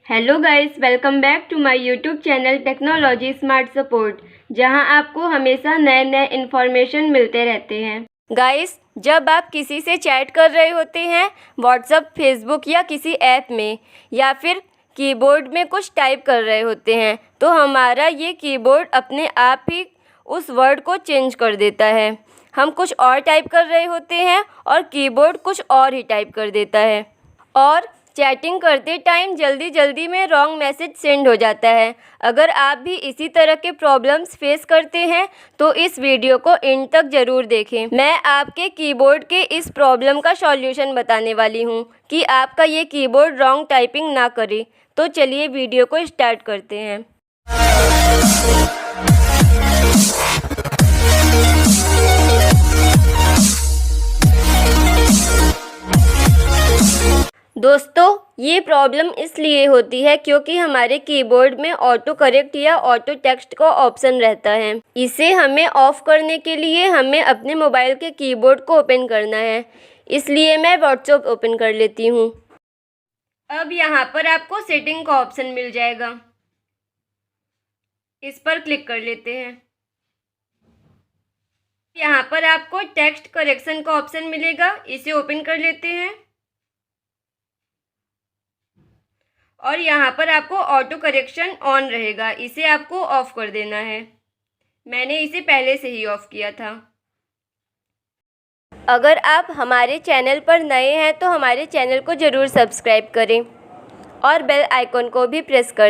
Hello guys, welcome back to my YouTube channel technology smart support, जहां आपको हमेशा नए नए इन्फॉर्मेशन मिलते रहते हैं। गाइस, जब आप किसी से चैट कर रहे होते हैं व्हाट्सएप, फेसबुक या किसी ऐप में, या फिर कीबोर्ड में कुछ टाइप कर रहे होते हैं, तो हमारा ये कीबोर्ड अपने आप ही उस वर्ड को चेंज कर देता है। हम कुछ और टाइप कर रहे होते हैं और कीबोर्ड कुछ और ही टाइप कर देता है, और चैटिंग करते टाइम जल्दी जल्दी में रॉन्ग मैसेज सेंड हो जाता है। अगर आप भी इसी तरह के प्रॉब्लम्स फेस करते हैं तो इस वीडियो को एंड तक ज़रूर देखें। मैं आपके कीबोर्ड के इस प्रॉब्लम का सॉल्यूशन बताने वाली हूं कि आपका ये कीबोर्ड रॉन्ग टाइपिंग ना करे। तो चलिए वीडियो को स्टार्ट करते हैं। दोस्तों, ये प्रॉब्लम इसलिए होती है क्योंकि हमारे कीबोर्ड में ऑटो करेक्ट या ऑटो टेक्स्ट का ऑप्शन रहता है। इसे हमें ऑफ करने के लिए हमें अपने मोबाइल के कीबोर्ड को ओपन करना है। इसलिए मैं व्हाट्सएप ओपन कर लेती हूँ। अब यहाँ पर आपको सेटिंग का ऑप्शन मिल जाएगा, इस पर क्लिक कर लेते हैं। यहाँ पर आपको टेक्स्ट करेक्शन का ऑप्शन मिलेगा, इसे ओपन कर लेते हैं। और यहाँ पर आपको ऑटो करेक्शन ऑन रहेगा, इसे आपको ऑफ कर देना है। मैंने इसे पहले से ही ऑफ किया था। अगर आप हमारे चैनल पर नए हैं तो हमारे चैनल को ज़रूर सब्सक्राइब करें और बेल आइकन को भी प्रेस करें।